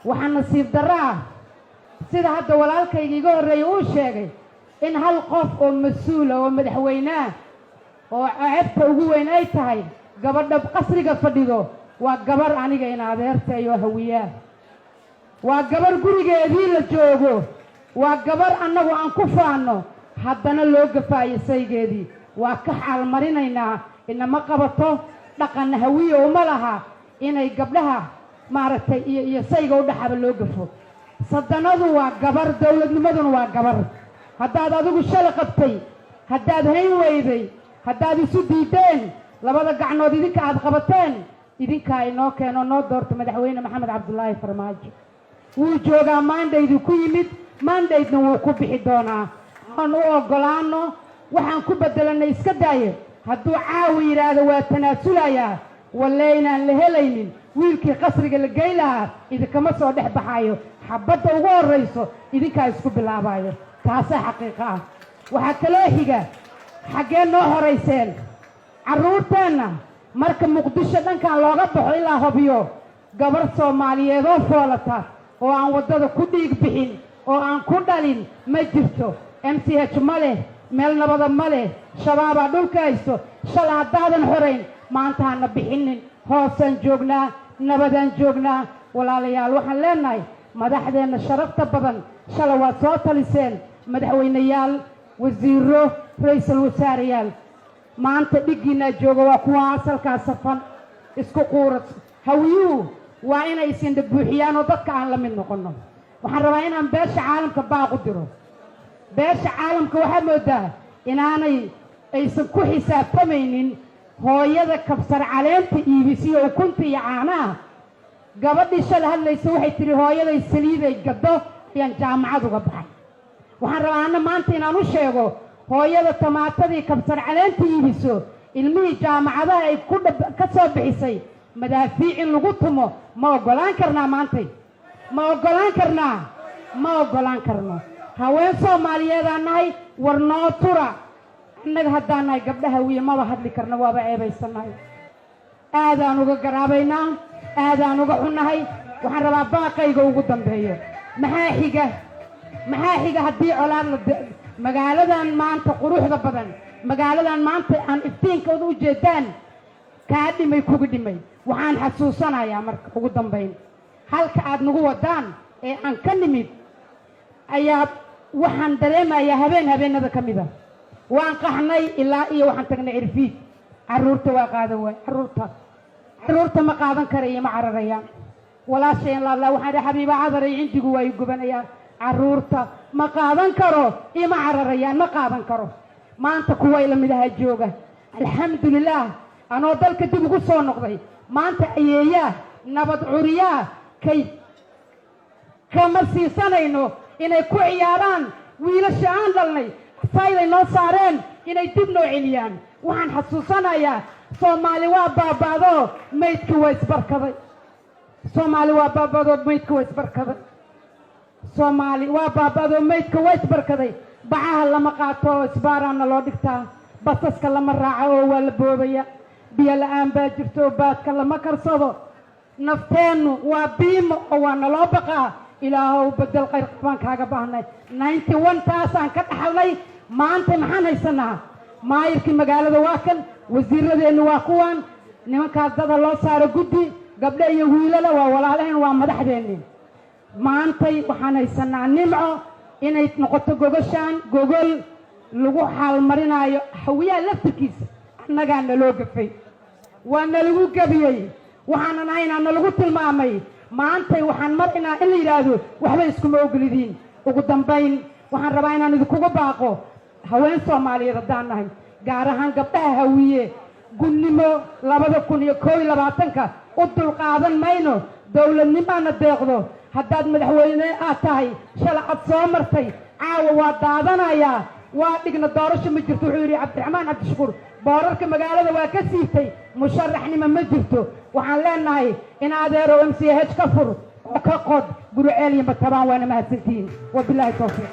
waxaan nasiib daraa sida hadda walaalkayga iga horreeyay uu sheegay in hal qof oo mas-uula oo madaxweynaha oo ceebta ugu weyn ay tahay gabadha qasriga fadhido waa gabar aniga in adeertay oo hawiyaa waa gabar gurigeedii la joogo waa gabar annagu aan ku faano haddana loo gafaayo saygeedii waa ka xaalmarinaynaa inama qabato dhaqan hawiye uma laha inay gabdhaha maaragtay iyo sayga u dhaxaba loo gafo sadanadu waa gabar dawladnimaduna waa gabar haddaad adigu shalay qabtay haddaad hayn weyday haddaad isu diideen labada gacnood idinka aad qabateen idinkaa inoo keeno noo doorta madaxweyne maxamed cabdulaahi farmaajo wuu joogaa maandaydu ku yimid maandaydna wuu ku bixi doonaa aan u ogolaano waxaan ku bedelanay iska daaye hadduu caawi yidhaahdo waa tanaasulayaa walle inaan la helaynin wiilkii qasriga la gey lahaa idinkama soo dhex baxaayo xabadda ugu horrayso idinkaa isku bilaabayo taasaa xaqiiqa ah waxaa kaloo xiga xaggee noo horayseen carruurteenna marka muqdisho dhankan looga baxo ilaa hobyo gabar soomaaliyeed oo foolata oo aan waddada ku dhiig bixin oo aan ku dhalin ma jirto MCH ma leh meel nabada ma leh shabaabaa dhulka haysto shala haddaadan xorayn maanta hana bixinin hoosaan joognaa nabadaan joognaa walaalayaal waxaan leenahay madaxdeenna sharafta badan shala waad soo taliseen madaxweyneyaal wasiiro ra-iisul wasaareyaal maanta dhiggiinaa jooga waa kuwa asalkaa safan isku quuras hawiyuhu waa inay isindha buuxiyaan oo dadka aan la mid noqonno waxaan rabaa inaan beesha caalamka baaq u diro beesha caalamka waxaa moodaa inaanay aysan ku xisaabtamaynin hooyada kabsar caleenta iibisiyo ukunta iyo caanaha gabadhii shala hadlaysa waxay tidhi hooyaday saliiday gaddo ayaan jaamacad uga baxay waxaan rabaa anna maanta inaan u sheego hooyada tamaatadii kabsar caleenta iibiso ilmihii jaamacadaha ay ka soo bixisay madaafiic in lagu tumo ma oggolaan karnaa maantay ma oggolaan karnaa ma oggolaan karno haween soomaaliyeedaan nahay war noo tura annaga haddaan nahay gabdhaha wiya maba hadli karna waaba ceebaysannahay aadaan uga garaabaynaa aadaan uga xunnahay waxaan rabaa baaqayga ugu dambeeyo maxaa xiga haddii colaad magaaladan maanta quruxda badan magaaladan maanta aan iftiinkooda u jeedaan kaa dhimay kuga dhimay waxaan xasuusanayaa marka ugu dambayn halka aad nagu wadaan ee aan ka nimid ayaa waxaan dareemayaa habeenada ka mida waan qaxnay ilaa iyo waxaan tagnay cirfiid carruurta waa qaadan waay carruurta ma qaadan karayo ma cararayaan walaasheen laala waxaan dhahay xabiiba cadaray cindigu waa i gubanayaan carruurta ma qaadan karo iyo ma cararayaan ma qaadan karo maanta kuway la mid ahaa jooga alxamdulilaah anoo dalka dib ugu soo noqday maanta ayeeyaa nabad curiyaa kama siisanayno inay ku ciyaaraan wiilasha aan dhalnay sayday noo saareen inay dib noo celiyaan waxaan xasuusanayaa soomaali waa baaba'doo maydka waa isbarkaday soomaali waa baaba'doo maydka waa isbarkaday soomaali waa baaba'doo maydka waa isbarkaday bacaha lama qaato oo isbaaraana loo dhigtaa basaska lama raaco oo waa la boobaya biyo la-aan baa jirto oo baadka lama karsado nafteennu waa biimo oo waa naloo baqaa ilaahow bedel khayr qabaan kaaga baahnay 91 taasaan ka dhaxalnay maanta maxaan haysanaa maayirkii magaalada waa kan wasiiradeennu waa kuwan nimankaas dada loo saaro guddi gabdho iyo wiilala waa walaalaheen waa madaxdeenni maantay waxaan haysanaa nimco inay noqoto gogashaan gogol lagu xaalmarinaayo hawiyaha laftirkiisa annagaa naloo gafay waa nalagu gabiyey waxaanan ahaynaa nalagu tilmaamay maantay waxaan marinaa in la yidhaahdo waxba iskuma ogolidiin ugu dambayn waxaan rabaa inaan idinkuga baaqo haween soomaaliyeed haddaan nahay gaar ahaan gabdhaha hawiye gunnimo 2021 u dulqaadan mayno dowladnimaana deeqdo haddaad madaxweyne aad tahay shala cad soo martay caawa waa daadanayaa waa dhigna doorasho ma jirto wuxuu yidhi cabdiraxmaan cabdishakuur boorarka magaalada waa ka siibtay musharaxnimo ma jirto waxaan leenahay in adeero MCH ka fur oo ka qod guri ceeliyanba tabaan waana mahadsantihiin wabilaahi tawfiiq